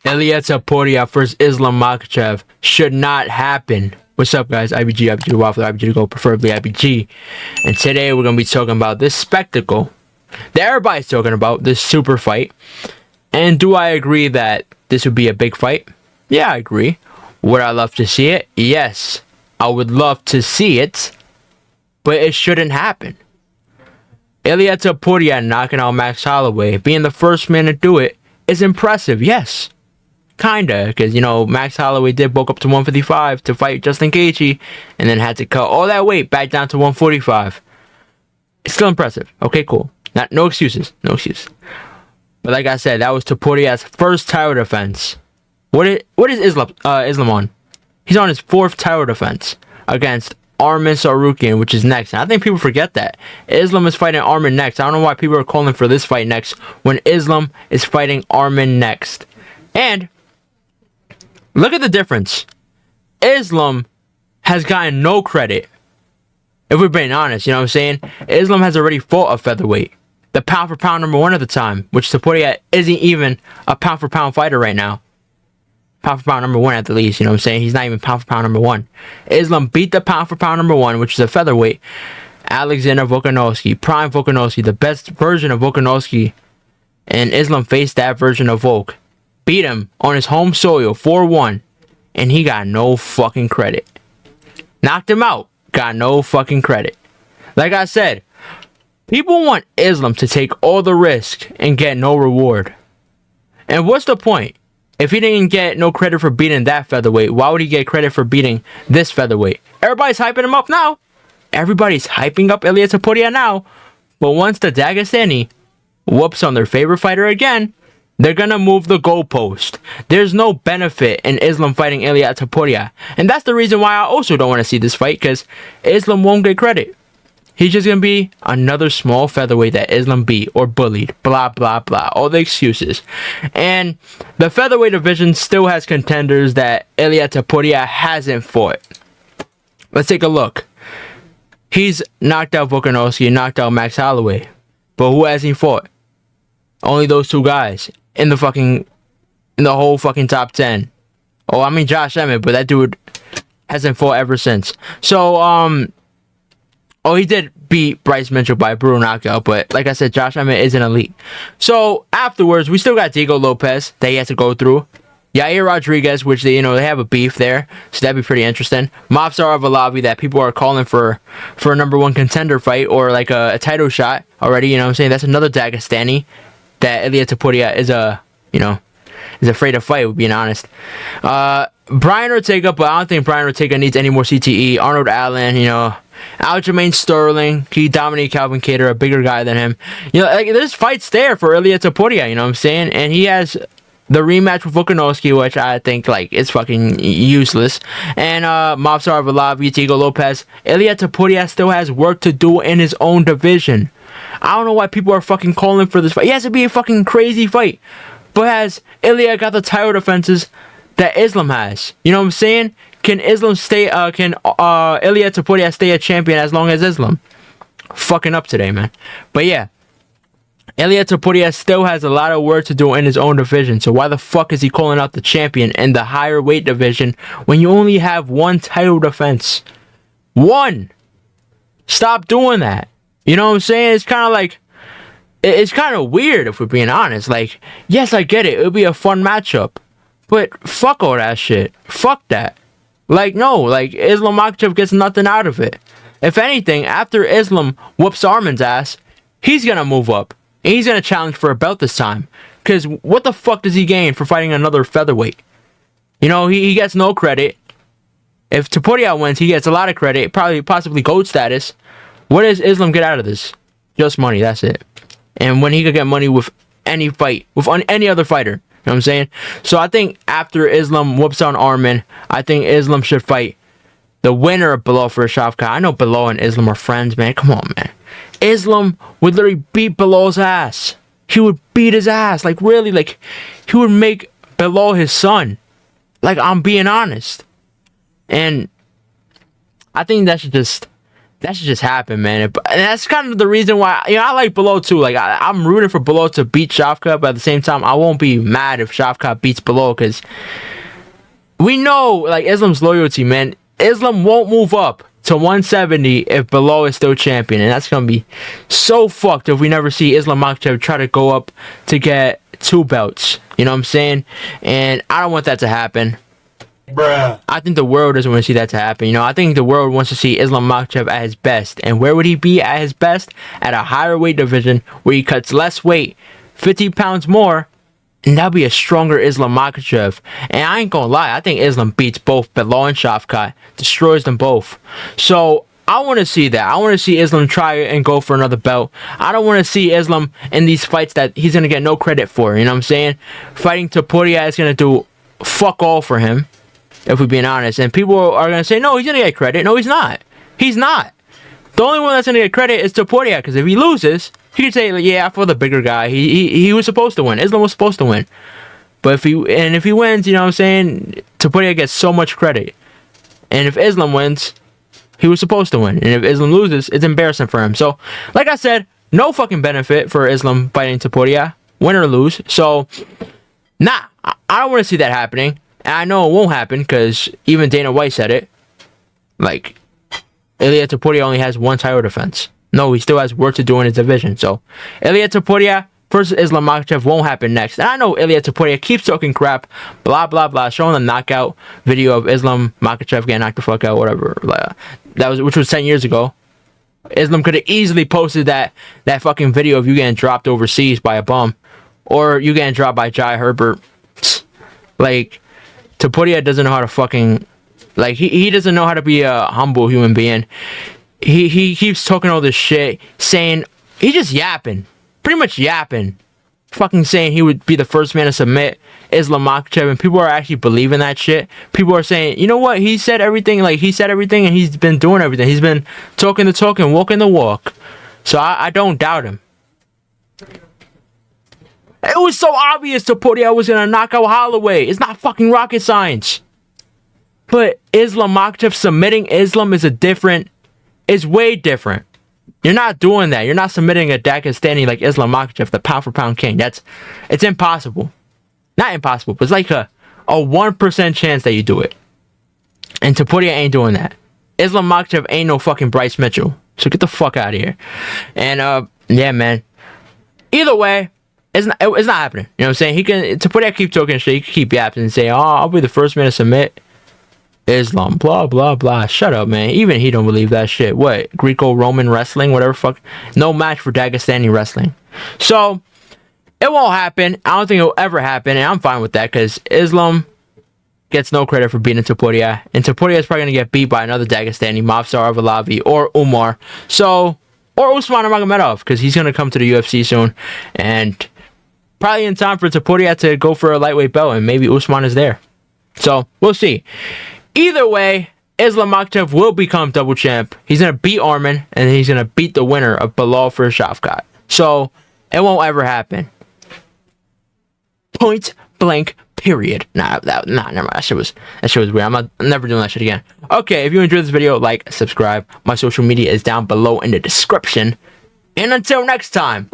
Ilia Topuria versus Islam Makhachev should not happen. What's up, guys? IBG the Waffle, IBG the Goat, preferably IBG. And today we're going to be talking about this spectacle that everybody's talking about, this super fight. And do I agree that this would be a big fight? Yeah, I agree. Would I love to see it? Yes, I would love to see it, but it shouldn't happen. Ilia Topuria knocking out Max Holloway, being the first man to do it, is impressive, yes. Kinda, because, you know, Max Holloway did bulk up to 155 to fight Justin Gaethje, and then had to cut all that weight back down to 145. It's still impressive. Okay, cool. No excuses. No excuses. But like I said, that was Topuria's first title defense. What is Islam on? He's on his fourth title defense against Arman Tsarukyan, which is next. And I think people forget that Islam is fighting Arman next. I don't know why people are calling for this fight next when Islam is fighting Arman next. And look at the difference. Islam has gotten no credit. If we're being honest, you know what I'm saying? Islam has already fought a featherweight, the pound for pound number one at the time, which Topuria isn't even a pound for pound fighter right now. Pound for pound number one at the least, you know what I'm saying? He's not even pound for pound number one. Islam beat the pound for pound number one, which is a featherweight, Alexander Volkanovski, prime Volkanovski, the best version of Volkanovski, and Islam faced that version of Volk. Beat him on his home soil 4-1, and he got no fucking credit. Knocked him out, got no fucking credit. Like I said, people want Islam to take all the risk and get no reward. And what's the point? If he didn't get no credit for beating that featherweight, why would he get credit for beating this featherweight? Everybody's hyping him up now. Everybody's hyping up Ilia Topuria now. But once the Dagestani whoops on their favorite fighter again, they're gonna move the goalpost. There's no benefit in Islam fighting Ilia Topuria. And that's the reason why I also don't want to see this fight, because Islam won't get credit. He's just going to be another small featherweight that Islam beat or bullied. Blah, blah, blah. All the excuses. And the featherweight division still has contenders that Ilia Topuria hasn't fought. Let's take a look. He's knocked out Volkanovski and knocked out Max Holloway. But who has he fought? Only those two guys in the whole fucking top 10. Oh, I mean Josh Emmett, but that dude hasn't fought ever since. So, oh, he did beat Bryce Mitchell by a brutal knockout, but like I said, Josh Emmett is an elite. So afterwards, we still got Diego Lopez that he has to go through. Yair Rodriguez, which they have a beef there, so that'd be pretty interesting. Movsar Arveladze, that people are calling for a number one contender fight or like a title shot already. You know what I'm saying? That's another Dagestani that Ilia Topuria is afraid to fight. Being honest. Brian Ortega, but I don't think Brian Ortega needs any more CTE. Arnold Allen, Aljamain Sterling, he dominated Calvin Kattar, a bigger guy than him. Like there's fights there for Ilia Topuria, you know what I'm saying? And he has the rematch with Volkanovski, which I think like is fucking useless. And Movsar Arveladze, Diego Lopez. Ilia Topuria still has work to do in his own division. I don't know why people are fucking calling for this fight. It has to be a fucking crazy fight. But has Ilia got the title defenses that Islam has? You know what I'm saying? Can Islam stay? Can Ilia Topuria stay a champion as long as Islam? Fucking up today, man. But yeah, Ilia Topuria still has a lot of work to do in his own division. So why the fuck is he calling out the champion in the higher weight division when you only have one title defense? One. Stop doing that. You know what I'm saying? It's kind of like, it's kind of weird if we're being honest. Like, yes, I get it. It'll be a fun matchup. But fuck all that shit. Fuck that. Like, no. Like, Islam Makhachev gets nothing out of it. If anything, after Islam whoops Arman's ass, he's going to move up. And he's going to challenge for a belt this time. Because what the fuck does he gain for fighting another featherweight? He gets no credit. If Topuria wins, he gets a lot of credit. Probably, possibly GOAT status. What does Islam get out of this? Just money. That's it. And when he could get money with any fight, with any other fighter. You know what I'm saying? So I think after Islam whoops on Arman, I think Islam should fight the winner of Belal for a Shavkat. I know Belal and Islam are friends, man. Come on, man. Islam would literally beat Belal's ass. He would beat his ass. Like, really, like, he would make Belal his son. Like, I'm being honest. And I think that should just that should just happen, man. And that's kind of the reason why, I like Belal too. Like, I'm rooting for Belal to beat Shavkat, but at the same time, I won't be mad if Shavkat beats Belal, because we know, like, Islam's loyalty, man. Islam won't move up to 170 if Belal is still champion, and that's gonna be so fucked if we never see Islam Makhachev try to go up to get 2 belts. You know what I'm saying? And I don't want that to happen. Bruh. I think the world doesn't want to see that to happen. I think the world wants to see Islam Makhachev at his best. And where would he be at his best? At a higher weight division where he cuts less weight, 50 pounds more, and that'll be a stronger Islam Makhachev. And I ain't gonna lie, I think Islam beats both Belal and Shavkat, destroys them both. So I want to see that. I want to see Islam try and go for another belt. I don't want to see Islam in these fights that he's gonna get no credit for. You know what I'm saying? Fighting Topuria is gonna do fuck all for him, if we're being honest. And people are going to say, no, he's going to get credit. No, he's not. He's not. The only one that's going to get credit is Topuria, because if he loses, he could say, like, yeah, for the bigger guy, he was supposed to win. Islam was supposed to win. But if he wins, you know what I'm saying, Topuria gets so much credit. And if Islam wins, he was supposed to win. And if Islam loses, it's embarrassing for him. So, like I said, no fucking benefit for Islam fighting Topuria, win or lose. So, nah, I don't want to see that happening. And I know it won't happen, because even Dana White said it. Like, Ilia Topuria only has 1 title defense. No, he still has work to do in his division. So, Ilia Topuria versus Islam Makhachev won't happen next. And I know Ilia Topuria keeps talking crap, blah, blah, blah, showing the knockout video of Islam Makhachev getting knocked the fuck out, whatever. Which was 10 years ago. Islam could have easily posted that fucking video of you getting dropped overseas by a bum. Or you getting dropped by Jai Herbert. Like, Topuria doesn't know how to fucking, like, he doesn't know how to be a humble human being. He keeps talking all this shit, saying, he just yapping, pretty much yapping, fucking saying he would be the first man to submit Islam Makhachev, and people are actually believing that shit. People are saying, you know what, he said everything, and he's been doing everything. He's been talking the talk and walking the walk. So I don't doubt him. It was so obvious Topuria was going to knock out Holloway. It's not fucking rocket science. But Islam Makhachev submitting Islam is way different. You're not doing that. You're not submitting a Dagestani like Islam Makhachev, the pound for pound king. It's impossible. Not impossible, but it's like a 1% chance that you do it. And Topuria ain't doing that. Islam Makhachev ain't no fucking Bryce Mitchell. So get the fuck out of here. And yeah, man. Either way, it's not happening. You know what I'm saying? Topuria keep talking shit. He can keep yapping and say, oh, I'll be the first man to submit Islam. Blah, blah, blah. Shut up, man. Even he don't believe that shit. What? Greco-Roman wrestling? Whatever fuck. No match for Dagestani wrestling. So, it won't happen. I don't think it'll ever happen. And I'm fine with that, because Islam gets no credit for beating Topuria. And Topuria is probably going to get beat by another Dagestani, Mavsar Arvalavi, or Umar. So, or Usman Magomedov, because he's going to come to the UFC soon. And probably in time for Topuria to go for a lightweight belt, and maybe Usman is there. So, we'll see. Either way, Islam Makhachev will become double champ. He's going to beat Arman, and he's going to beat the winner of Belal for Shavkat. So, it won't ever happen. Point blank, period. Never mind. That shit was weird. I'm never doing that shit again. Okay, if you enjoyed this video, like, subscribe. My social media is down below in the description. And until next time.